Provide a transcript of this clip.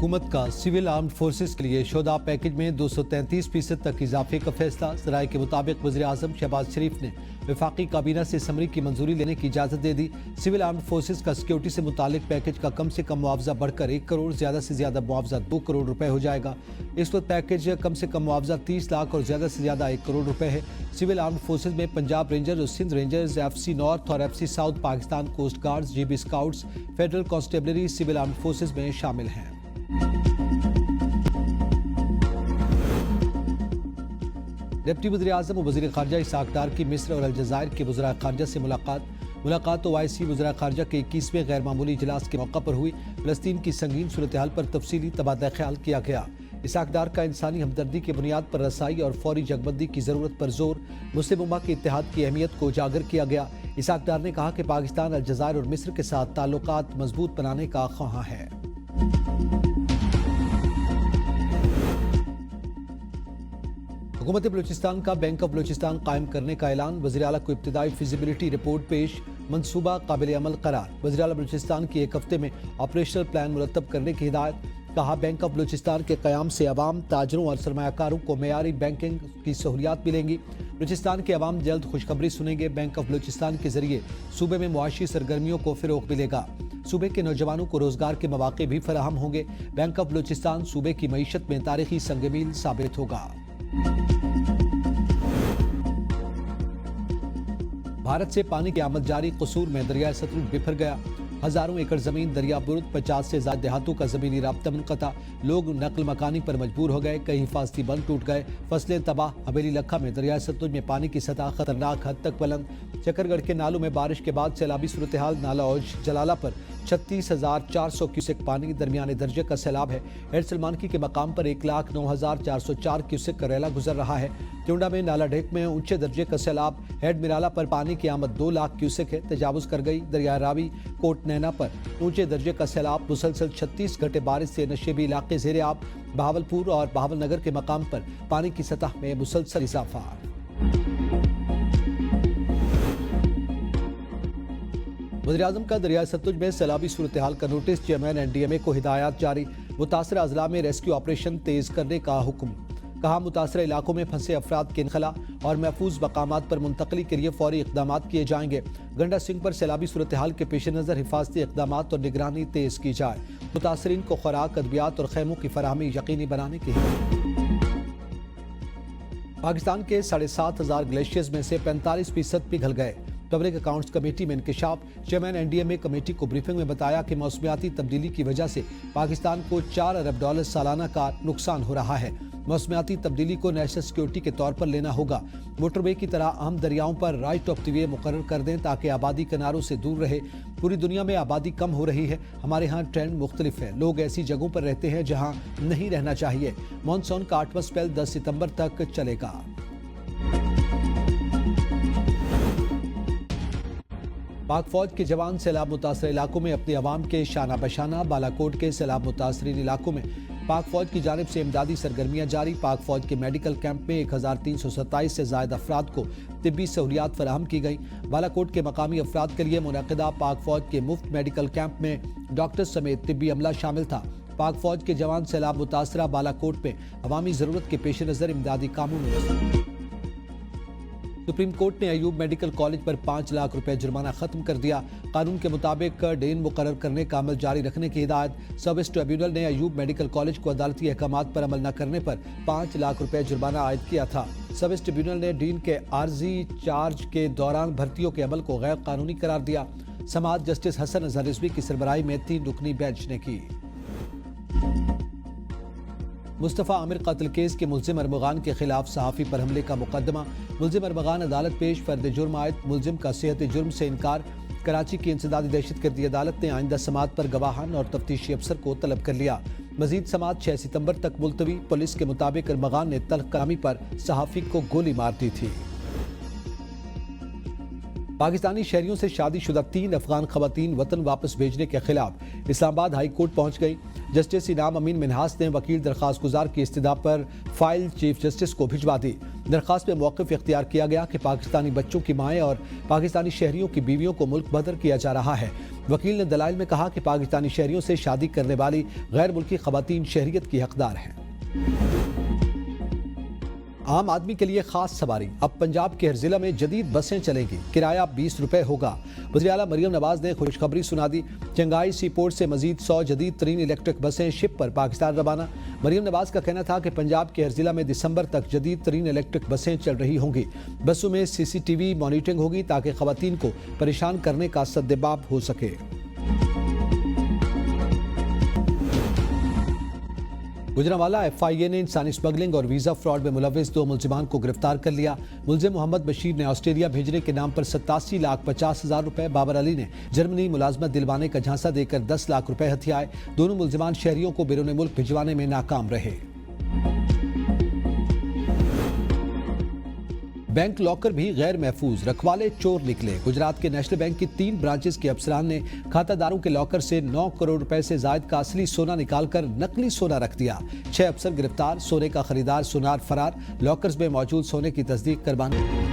حکومت کا civil armed forces کے لیے شہداء پیکج میں 233% تک اضافے کا فیصلہ۔ ذرائع کے مطابق وزیر اعظم شہباز شریف نے وفاقی کابینہ سے سمری کی منظوری لینے کی اجازت دے دی۔ سول آرمڈ فورسز کا سیکیورٹی سے متعلق پیکج کا کم سے کم معاوضہ بڑھ کر 1 کروڑ، زیادہ سے زیادہ معاوضہ 2 کروڑ روپے ہو جائے گا۔ اس وقت پیکج کم سے کم معاوضہ 30 لاکھ اور زیادہ سے زیادہ 1 کروڑ روپے ہے۔ سول آرمڈ فورسز میں پنجاب رینجرز اور سندھ رینجرز، FC نارتھ اور FC south, Pakistan coast guards, GB scouts, federal constabulary civil armed forces میں شامل ہیں۔ ڈپٹی وزیر اعظم و وزیر خارجہ اسحاق ڈار کی مصر اور الجزائر کے وزراء خارجہ سے ملاقات OIC وزراء خارجہ کے 21ویں غیر معمولی اجلاس کے موقع پر ہوئی۔ فلسطین کی سنگین صورتحال پر تفصیلی تبادلہ خیال کیا گیا۔ اسحاق ڈار کا انسانی ہمدردی کی بنیاد پر رسائی اور فوری جنگ بندی کی ضرورت پر زور، مسلم امہ کے اتحاد کی اہمیت کو اجاگر کیا گیا۔ اسحاق ڈار نے کہا کہ پاکستان الجزائر اور مصر کے ساتھ تعلقات مضبوط بنانے کا خواہاں ہے۔ حکومت بلوچستان کا بینک آف بلوچستان قائم کرنے کا اعلان، وزیر اعلیٰ کو ابتدائی فیزیبلٹی رپورٹ پیش، منصوبہ قابل عمل قرار۔ وزیر اعلیٰ بلوچستان کی 1 ہفتے میں آپریشنل پلان مرتب کرنے کی ہدایت۔ کہا بینک آف بلوچستان کے قیام سے عوام، تاجروں اور سرمایہ کاروں کو معیاری بینکنگ کی سہولیات ملیں گی۔ بلوچستان کے عوام جلد خوشخبری سنیں گے۔ بینک آف بلوچستان کے ذریعے صوبے میں معاشی سرگرمیوں کو فروغ ملے گا۔ صوبے کے نوجوانوں کو روزگار کے مواقع بھی فراہم ہوں گے۔ بینک آف بلوچستان صوبے کی معیشت میں تاریخی سنگ میل ثابت ہوگا۔ بھارت سے پانی کی آمد جاری، قصور میں دریائے ستلج بکھر گیا۔ ہزاروں ایکڑ زمین دریا برد، 50 سے زائد دیہاتوں کا زمینی رابطہ منقطع، لوگ نقل مکانی پر مجبور ہو گئے، کئی حفاظتی بند ٹوٹ گئے، فصلیں تباہ۔ حویلی لکھا میں دریائے ستلج میں پانی کی سطح خطرناک حد تک بلند۔ چکر گڑھ کے نالوں میں بارش کے بعد سیلابی صورتحال، نالہ اوج جلالہ پر 36,400 کیوسک پانی، درمیانے درجے کا سیلاب ہے۔ ہیڈ سلمانکی کے مقام پر 1,09,404 کیوسک کا ریلا گزر رہا ہے۔ ٹونڈا میں نالہ ڈھیک میں اونچے درجے کا سیلاب، ہیڈ میرالہ پر پانی کی آمد 2 لاکھ کیوسک ہے، تجاوز کر گئی۔ دریائے راوی کوٹ نینا پر اونچے درجے کا سیلاب، مسلسل 36 گھنٹے بارش سے نشیبی علاقے زیر آب۔ بہاولپور اور بہاول نگر کے مقام پر پانی کی سطح میں مسلسل اضافہ۔ وزیراعظم کا دریائے ستلج میں سیلابی صورتحال کا نوٹس، چیئرمین NDMA کو ہدایات جاری، متاثرہ اضلاع میں ریسکیو آپریشن تیز کرنے کا حکم۔ کہا متاثرہ علاقوں میں پھنسے افراد کے انخلا اور محفوظ مقامات پر منتقلی کے لیے فوری اقدامات کیے جائیں گے۔ گنڈا سنگھ پر سیلابی صورتحال کے پیش نظر حفاظتی اقدامات اور نگرانی تیز کی جائے، متاثرین کو خوراک، ادویات اور خیموں کی فراہمی یقینی بنانے کی ہدایت۔ پاکستان کے 7,500 گلیشیئرز میں سے 45% پگھل گئے، پبلک اکاؤنٹس کمیٹی میں انکشاف۔ چیئرمین NDMA کمیٹی کو بریفنگ میں بتایا کہ موسمیاتی تبدیلی کی وجہ سے پاکستان کو $4 ارب سالانہ کا نقصان ہو رہا ہے۔ موسمیاتی تبدیلی کو نیشنل سیکیورٹی کے طور پر لینا ہوگا۔ موٹر وے کی طرح اہم دریاؤں پر رائٹ آف دی وے مقرر کر دیں تاکہ آبادی کناروں سے دور رہے۔ پوری دنیا میں آبادی کم ہو رہی ہے، ہمارے ہاں ٹرینڈ مختلف ہے، لوگ ایسی جگہوں پر رہتے ہیں جہاں نہیں رہنا چاہیے۔ مانسون کا 8واں سپیل 10 ستمبر تک چلے گا۔ پاک فوج کے جوان سیلاب متاثرہ علاقوں میں اپنے عوام کے شانہ بشانہ۔ بالاکوٹ کے سیلاب متاثرین علاقوں میں پاک فوج کی جانب سے امدادی سرگرمیاں جاری۔ پاک فوج کے میڈیکل کیمپ میں 1,327 سے زائد افراد کو طبی سہولیات فراہم کی گئیں۔ بالاکوٹ کے مقامی افراد کے لیے منعقدہ پاک فوج کے مفت میڈیکل کیمپ میں ڈاکٹر سمیت طبی عملہ شامل تھا۔ پاک فوج کے جوان سیلاب متاثرہ بالاکوٹ میں عوامی ضرورت کے پیش نظر امدادی کاموں میں۔ سپریم کورٹ نے ایوب میڈیکل کالج پر 5 لاکھ روپے جرمانہ ختم کر دیا۔ قانون کے مطابق ڈین مقرر کرنے کا عمل جاری رکھنے کی ہدایت۔ سروس ٹریبیونل نے ایوب میڈیکل کالج کو عدالتی احکامات پر عمل نہ کرنے پر 5 لاکھ روپے جرمانہ عائد کیا تھا۔ سروس ٹریبیونل نے ڈین کے عارضی چارج کے دوران بھرتیوں کے عمل کو غیر قانونی قرار دیا۔ سماعت جسٹس حسن اظہر رضوی کی سربراہی میں 3 رکنی بینچ نے کی۔ مصطفیٰ عامر قتل کیس کے ملزم ارمغان کے خلاف صحافی پر حملے کا مقدمہ۔ ملزم ارمغان عدالت پیش، فرد جرم عائد، ملزم کا صحت جرم سے انکار۔ کراچی کی انسدادی دہشت گردی عدالت نے آئندہ سماعت پر گواہان اور تفتیشی افسر کو طلب کر لیا۔ مزید سماعت 6 ستمبر تک ملتوی۔ پولیس کے مطابق ارمغان نے تلخ کلامی پر صحافی کو گولی مار دی تھی۔ پاکستانی شہریوں سے شادی شدہ 3 افغان خواتین وطن واپس بھیجنے کے خلاف اسلام آباد ہائی کورٹ پہنچ گئی۔ جسٹس انعام امین منہاس نے وکیل درخواست گزار کی استدعا پر فائل چیف جسٹس کو بھجوا دی۔ درخواست میں موقف اختیار کیا گیا کہ پاکستانی بچوں کی مائیں اور پاکستانی شہریوں کی بیویوں کو ملک بدر کیا جا رہا ہے۔ وکیل نے دلائل میں کہا کہ پاکستانی شہریوں سے شادی کرنے والی غیر ملکی خواتین شہریت کی حقدار ہیں۔ عام آدمی کے لیے خاص سواری، اب پنجاب کے ہر ضلع میں جدید بسیں چلیں گی، کرایہ 20 روپے ہوگا۔ وزیراعلیٰ مریم نواز نے خوشخبری سنا دی، چنگائی سی پورٹ سے مزید 100 جدید ترین الیکٹرک بسیں شپ پر پاکستان روانہ۔ مریم نواز کا کہنا تھا کہ پنجاب کے ہر ضلع میں دسمبر تک جدید ترین الیکٹرک بسیں چل رہی ہوں گی۔ بسوں میں CCTV مانیٹرنگ ہوگی تاکہ خواتین کو پریشان کرنے کا سدباب ہو سکے۔ گجرانوالہ FIA نے انسانی اسمگلنگ اور ویزا فراڈ میں ملوث 2 ملزمان کو گرفتار کر لیا۔ ملزم محمد بشیر نے آسٹریلیا بھیجنے کے نام پر 87,50,000 روپے، بابر علی نے جرمنی ملازمت دلوانے کا جھانسا دے کر 10 لاکھ روپے ہتھیائے۔ دونوں ملزمان شہریوں کو بیرون ملک بھجوانے میں ناکام رہے۔ بینک لاکر بھی غیر محفوظ، رکھوالے چور نکلے۔ گجرات کے نیشنل بینک کی 3 برانچز کے افسران نے کھاتہ داروں کے لاکر سے 9 کروڑ روپے سے زائد کا اصلی سونا نکال کر نقلی سونا رکھ دیا۔ 6 افسر گرفتار، سونے کا خریدار سونار فرار، لاکرز میں موجود سونے کی تصدیق کروانے